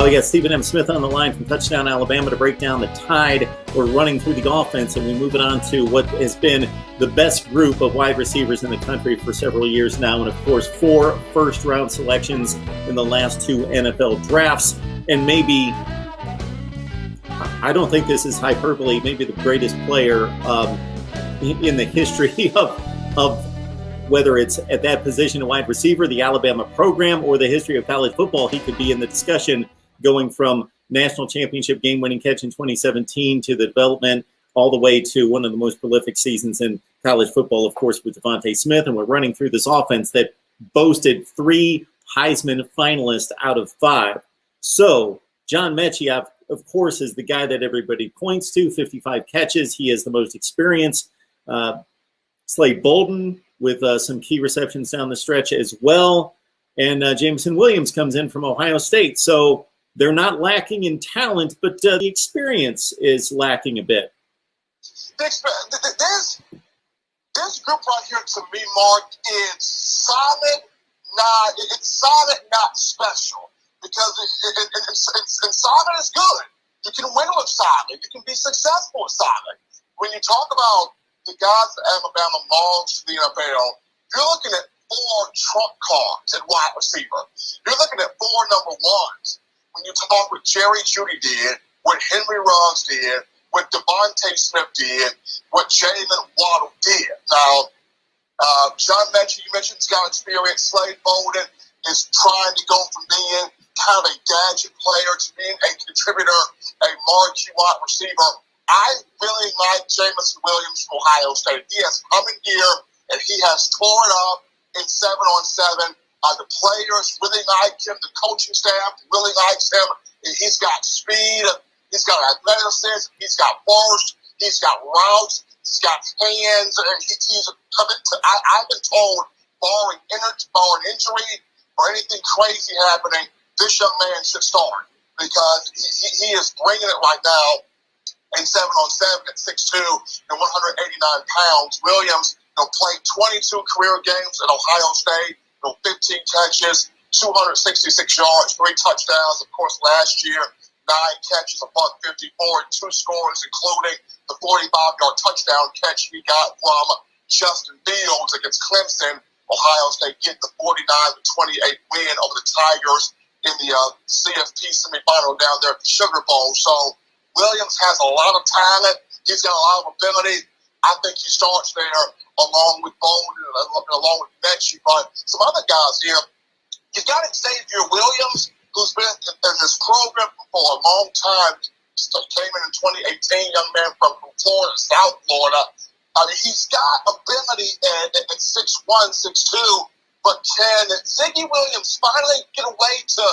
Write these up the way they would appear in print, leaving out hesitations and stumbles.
We got Stephen M. Smith on the line from Touchdown Alabama to break down the Tide. We're running through the offense, and we move it on to what has been the best group of wide receivers in the country for several years now, and of course 4 first-round selections in the last 2 NFL drafts, and maybe, I don't think this is hyperbole, maybe the greatest player in the history of whether it's at that position of wide receiver, the Alabama program, or the history of college football. He could be in the discussion, going from national championship game-winning catch in 2017 to the development all the way to one of the most prolific seasons in college football, of course, with Davonte Smith. And we're running through this offense that boasted 3 Heisman finalists out of 5. So John Mechie, of course, is the guy that everybody points to, 55 catches. He has the most experience. Slade Bolden with some key receptions down the stretch as well. And Jameson Williams comes in from Ohio State. So they're not lacking in talent, but the experience is lacking a bit. This group right here, to me, Mark, is solid, not special. Because solid is good. You can win with solid. You can be successful with solid. When you talk about the guys that Alabama launched the NFL, you're looking at 4 trump cards at wide receiver. You're looking at 4 number ones. When you talk what Jerry Jeudy did, what Henry Ruggs did, what Davonte Smith did, what Jalen Waddle did. Now, John Mechie, you mentioned he's got experience. Slade Bolden is trying to go from being kind of a gadget player to being a contributor, a marquee wide receiver. I really like Jameson Williams from Ohio State. He has come in here and he has torn up in 7-on-7. The players really like him. The coaching staff really likes him. He's got speed. He's got athleticism. He's got burst. He's got routes. He's got hands. And he's coming to. I've been told, barring injury or anything crazy happening, this young man should start because he is bringing it right now. In 7-on-7 at 6'2" and 189 pounds. Williams, played 22 career games at Ohio State, 15 touches, 266 yards, 3 touchdowns. Of course, last year, 9 catches, $154, and 2 scores, including the 45-yard touchdown catch he got from Justin Fields against Clemson. Ohio State getting the 49-28 win over the Tigers in the CFP semifinal down there at the Sugar Bowl. So Williams has a lot of talent. He's got a lot of ability. I think he starts there along with Bolden and along with Mechie. But some other guys here, you've got Xavier Williams, who's been in this program for a long time. Came in 2018, young man from Florida, South Florida. I mean, he's got ability at 6'1", 6'2", but can Ziggy Williams finally get a way to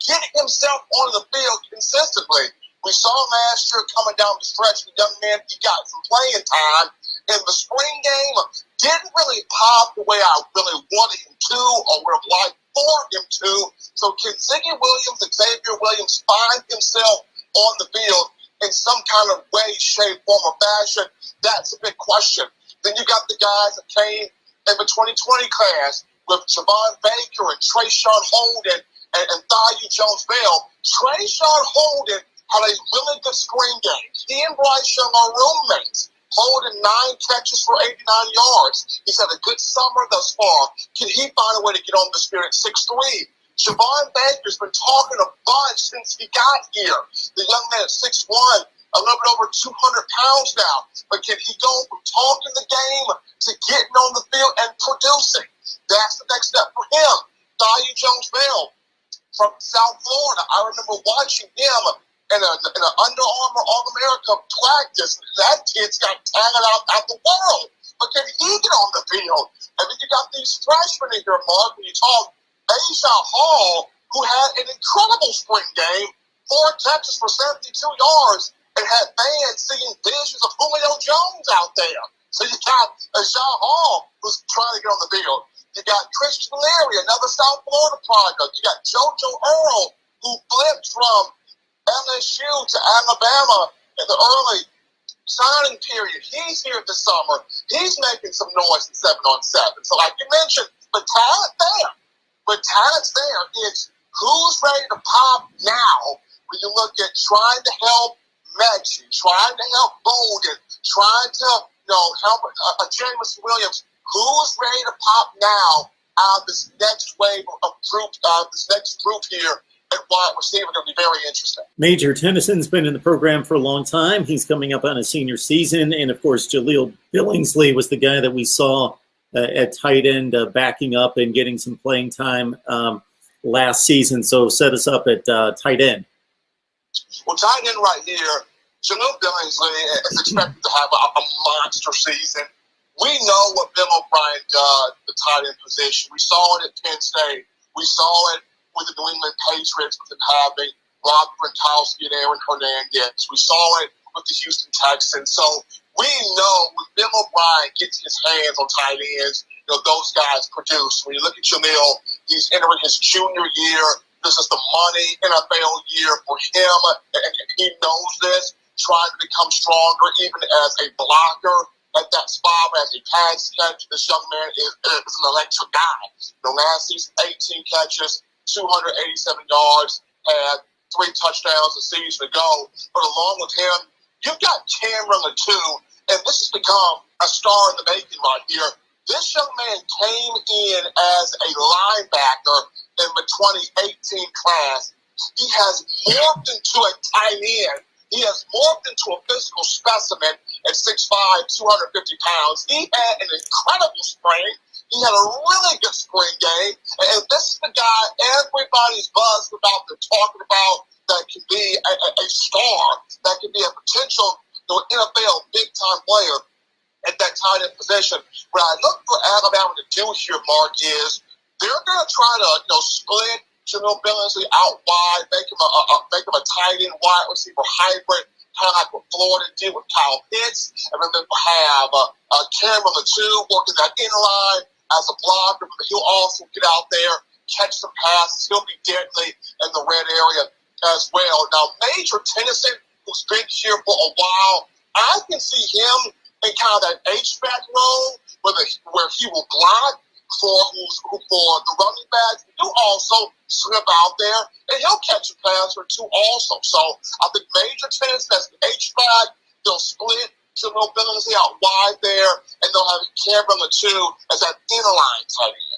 get himself on the field consistently? We saw last year coming down the stretch, the young man, he got some playing time. In the spring game, didn't really pop the way I really wanted him to or would have liked for him to. So can Ziggy Williams, Xavier Williams, find himself on the field in some kind of way, shape, form, or fashion? That's a big question. Then you got the guys that came in the 2020 class with Javon Baker and Trayshawn Holden and Thaiu Jones-Bell. Trayshawn Holden had a really good spring game. He and Bryce Young are roommates, holding 9 catches for 89 yards. He's had a good summer thus far. Can he find a way to get on the field at 6'3"? Javon Baker's been talking a bunch since he got here. The young man at 6'1", a little bit over 200 pounds now. But can he go from talking the game to getting on the field and producing? That's the next step for him. Thaiu Jones-Bell from South Florida. I remember watching him in an Under Armour All-America practice. That kid's got talent out the world. But can he get on the field? And then you got these freshmen in here, Mark, when you talk Asia Hall, who had an incredible spring game, 4 catches for 72 yards, and had fans seeing visions of Julio Jones out there. So you got Asia Hall, who's trying to get on the field. You got Christian Leary, another South Florida product. You got Jojo Earl, who flipped from LSU to Alabama in the early signing period. He's here this summer. He's making some noise in 7-on-7. So like you mentioned, the talent there. But talent's there. It's Who's ready to pop now when you look at trying to help Mechie, trying to help Bolden, trying to help Jameson Williams? Who's ready to pop now out of this next wave of this next group here at wide receiver? Going to be very interesting. Major Tennison's been in the program for a long time. He's coming up on his senior season. And, of course, Jaleel Billingsley was the guy that we saw at tight end backing up and getting some playing time last season. So set us up at tight end. Well, tight end right here, Jaleel Billingsley is expected to have a monster season. We know what Bill O'Brien does, the tight end position. We saw it at Penn State. We saw it with the New England Patriots with having Rob Gronkowski and Aaron Hernandez. We saw it with the Houston Texans. So we know when Bill O'Brien gets his hands on tight ends, those guys produce. When you look at Jaleel, he's entering his junior year. This is the money NFL year for him, and he knows this, trying to become stronger even as a blocker at that spot, as a pass catch. This young man is an electric guy. Last season, 18 catches, 287 yards, had 3 touchdowns a season ago. But along with him, you've got Cameron Latou, and this has become a star in the making right here. This young man came in as a linebacker in the 2018 class. He has morphed into a tight end. He has morphed into a physical specimen at 6'5", 250 pounds. He had an incredible spring. He had a really good spring game. And this is the guy everybody's buzzed about, they're talking about, that can be a star, that can be a potential NFL big-time player at that tight end position. What I look for Alabama to do here, Mark, is they're going to try to split Jaleel Billingsley out wide, make him a tight end wide receiver hybrid, kind of like what Florida did with Kyle Pitts. And then they'll have Cameron Latou working that in line as a blocker, but he'll also get out there, catch some passes. He'll be deadly in the red area as well. Now, Major Tennison, who's been here for a while, I can see him in kind of that H-back role where he will block for the running backs. He'll also slip out there, and he'll catch a pass or two also. So I think Major Tennison as the H-back, they'll split Jaleel Billingsley out wide there, and they'll have Cameron Latou as that inline tight end.